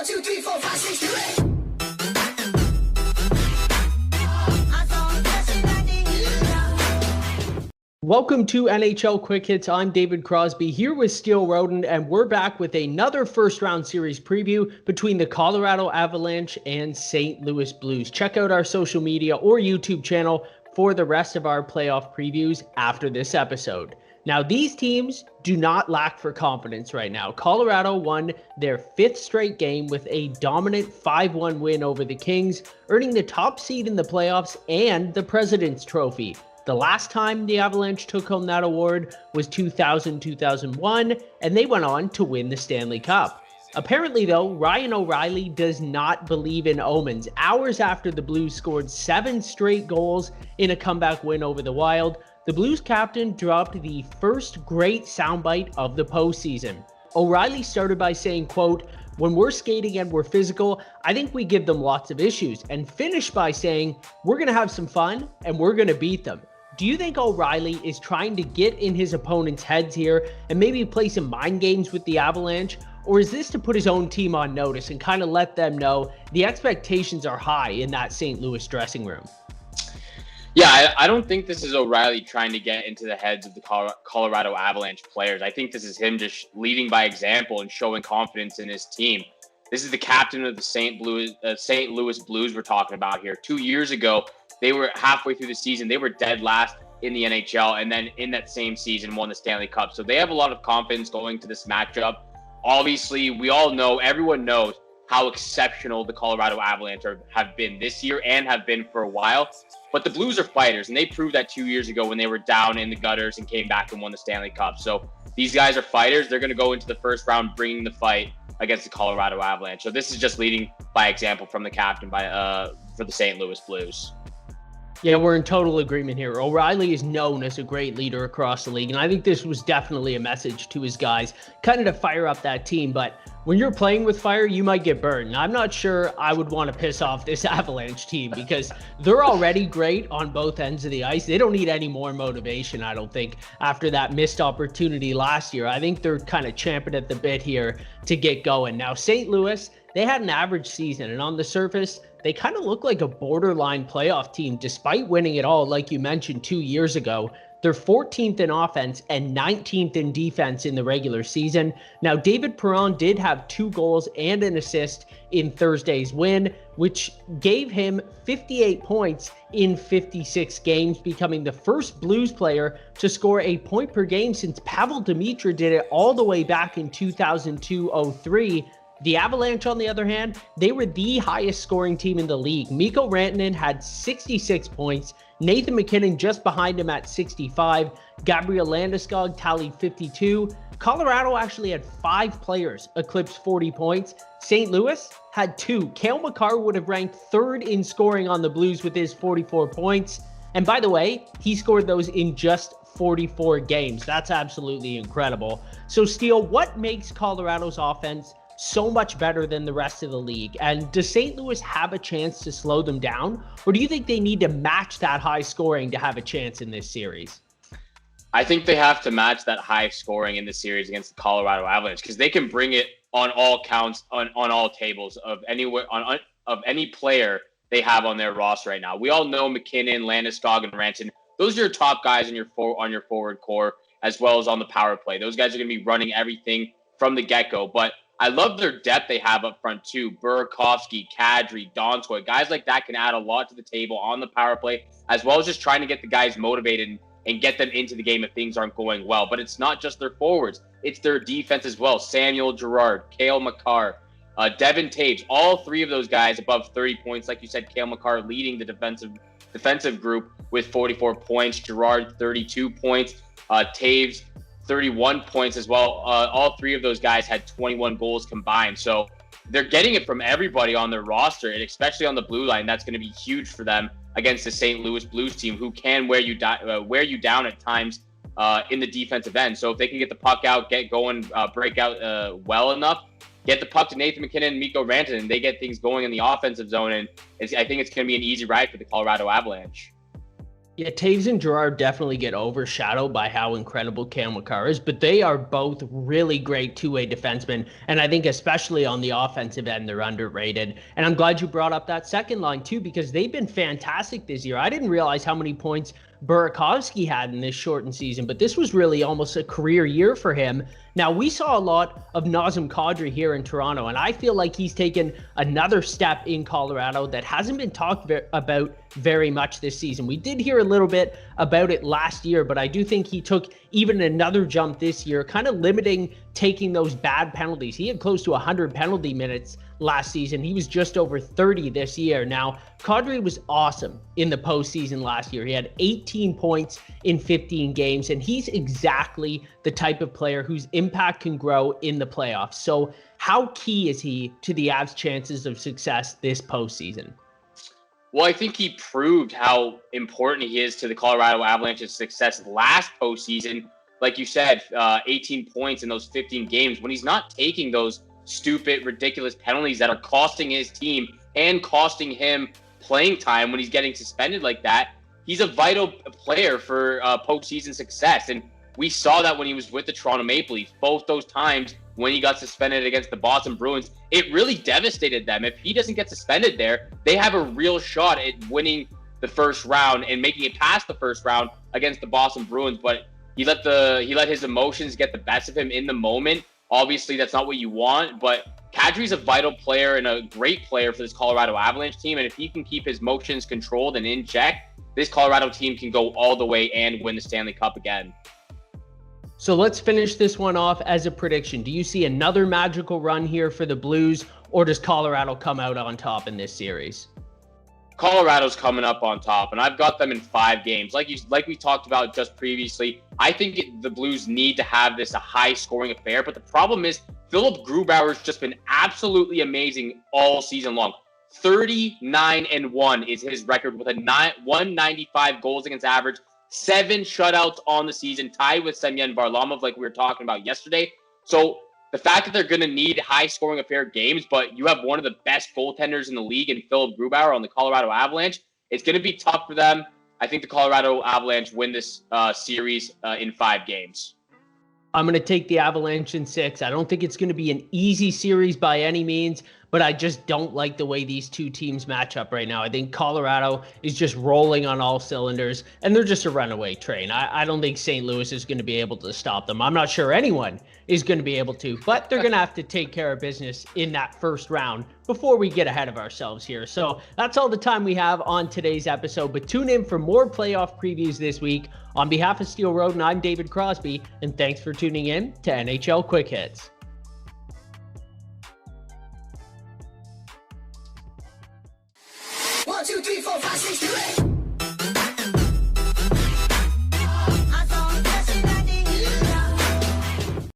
1, 2, 3, 4, 5, 6, 7, 8. Welcome to NHL Quick Hits. I'm David Crosby here with Steele Roden, and we're back with another first-round series preview between the Colorado Avalanche and St. Louis Blues. Check out our social media or YouTube channel for the rest of our playoff previews after this episode. Now, these teams do not lack for confidence right now. Colorado won their fifth straight game with a dominant 5-1 win over the Kings, earning the top seed in the playoffs and the President's Trophy. The last time the Avalanche took home that award was 2000-2001, and they went on to win the Stanley Cup. Apparently, though, Ryan O'Reilly does not believe in omens. Hours after the Blues scored 7 straight goals in a comeback win over the Wild, the Blues captain dropped the first great soundbite of the postseason. O'Reilly started by saying, quote, "When we're skating and we're physical, I think we give them lots of issues," and finished by saying, "We're going to have some fun and we're going to beat them." Do you think O'Reilly is trying to get in his opponent's heads here and maybe play some mind games with the Avalanche? Or is this to put his own team on notice and kind of let them know the expectations are high in that St. Louis dressing room? Yeah, I don't think this is O'Reilly trying to get into the heads of the Colorado Avalanche players. I think this is him just leading by example and showing confidence in his team. This is the captain of the St. Louis Blues we're talking about here. 2 years ago, they were halfway through the season. They were dead last in the NHL, and then in that same season won the Stanley Cup. So they have a lot of confidence going to this matchup. Obviously, we all know, everyone knows how exceptional the Colorado Avalanche have been this year and have been for a while. But the Blues are fighters, and they proved that 2 years ago when they were down in the gutters and came back and won the Stanley Cup. So these guys are fighters. They're going to go into the first round bringing the fight against the Colorado Avalanche. So this is just leading by example from the captain for the St. Louis Blues. Yeah, we're in total agreement here. O'Reilly is known as a great leader across the league, and I think this was definitely a message to his guys, kind of to fire up that team. But when you're playing with fire, you might get burned. And I'm not sure I would want to piss off this Avalanche team because they're already great on both ends of the ice. They don't need any more motivation, I don't think, after that missed opportunity last year. I think they're kind of champing at the bit here to get going. Now, St. Louis, they had an average season, and on the surface, they kind of look like a borderline playoff team despite winning it all, like you mentioned, 2 years ago. They're 14th in offense and 19th in defense in the regular season. Now, David Perron did have 2 goals and an assist in Thursday's win, which gave him 58 points in 56 games, becoming the first Blues player to score a point per game since Pavel Demitra did it all the way back in 2002-03. The Avalanche, on the other hand, they were the highest scoring team in the league. Mikko Rantanen had 66 points. Nathan MacKinnon just behind him at 65. Gabriel Landeskog tallied 52. Colorado actually had 5 players eclipse 40 points. St. Louis had 2. Cale Makar would have ranked 3rd in scoring on the Blues with his 44 points. And by the way, he scored those in just 44 games. That's absolutely incredible. So, Steele, what makes Colorado's offense so much better than the rest of the league? And does St. Louis have a chance to slow them down? Or do you think they need to match that high scoring to have a chance in this series? I think they have to match that high scoring in the series against the Colorado Avalanche because they can bring it on all counts, on all tables of anywhere of any player they have on their roster right now. We all know McKinnon, Landeskog, and Rantanen. Those are your top guys on your forward core, as well as on the power play. Those guys are going to be running everything from the get-go. But I love their depth they have up front too. Burakovsky, Kadri, Donskoy, guys like that can add a lot to the table on the power play, as well as just trying to get the guys motivated and get them into the game if things aren't going well. But it's not just their forwards. It's their defense as well. Samuel Girard, Cale Makar, Devin Taves, all 3 of those guys above 30 points. Like you said, Cale Makar leading the defensive group with 44 points. Girard, 32 points. Taves, 31 points as well. All 3 of those guys had 21 goals combined. So they're getting it from everybody on their roster, and especially on the blue line. That's going to be huge for them against the St. Louis Blues team, who can wear you down at times in the defensive end. So if they can get the puck out, get going, break out well enough, get the puck to Nathan MacKinnon and Mikko Rantanen, they get things going in the offensive zone, and I think it's going to be an easy ride for the Colorado Avalanche. Yeah, Taves and Gerard definitely get overshadowed by how incredible Cam Makar is, but they are both really great two-way defensemen, and I think especially on the offensive end, they're underrated. And I'm glad you brought up that second line too, because they've been fantastic this year. I didn't realize how many points Burakovsky had in this shortened season, but this was really almost a career year for him. Now, we saw a lot of Nazem Kadri here in Toronto, and I feel like he's taken another step in Colorado that hasn't been talked about very much this season. We did hear a little bit about it last year, but I do think he took even another jump this year, kind of limiting taking those bad penalties. He had close to 100 penalty minutes last season. He was just over 30 this year. Now, Kadri was awesome in the postseason last year. He had 18 points in 15 games, and he's exactly the type of player whose impact can grow in the playoffs. So how key is he to the Avs' chances of success this postseason? Well, I think he proved how important he is to the Colorado Avalanche's success last postseason. Like you said, 18 points in those 15 games when he's not taking those stupid, ridiculous penalties that are costing his team and costing him playing time when he's getting suspended like that. He's a vital player for postseason success. And we saw that when he was with the Toronto Maple Leafs. Both those times when he got suspended against the Boston Bruins, it really devastated them. If he doesn't get suspended there, they have a real shot at winning the first round and making it past the first round against the Boston Bruins. But he let his emotions get the best of him in the moment. Obviously, that's not what you want, but Kadri's a vital player and a great player for this Colorado Avalanche team. And if he can keep his emotions controlled and in check, this Colorado team can go all the way and win the Stanley Cup again. So let's finish this one off as a prediction. Do you see another magical run here for the Blues, or does Colorado come out on top in this series? Colorado's coming up on top, and I've got them in 5 games. Like we talked about just previously, I think the Blues need to have this a high-scoring affair, but the problem is Philip Grubauer's just been absolutely amazing all season long. 39-1 is his record with a 195 goals against average, 7 shutouts on the season, tied with Semyon Varlamov like we were talking about yesterday. So the fact that they're going to need high-scoring affair games, but you have one of the best goaltenders in the league in Philip Grubauer on the Colorado Avalanche, it's going to be tough for them. I think the Colorado Avalanche win this series in 5 games. I'm going to take the Avalanche in 6. I don't think it's going to be an easy series by any means, but I just don't like the way these two teams match up right now. I think Colorado is just rolling on all cylinders, and they're just a runaway train. I don't think St. Louis is going to be able to stop them. I'm not sure anyone is going to be able to, but they're going to have to take care of business in that first round before we get ahead of ourselves here. So that's all the time we have on today's episode, but tune in for more playoff previews this week. On behalf of Steel Road, and I'm David Crosby, and thanks for tuning in to NHL Quick Hits. 1, 2, 3, 4, 5, 6, 7, 8.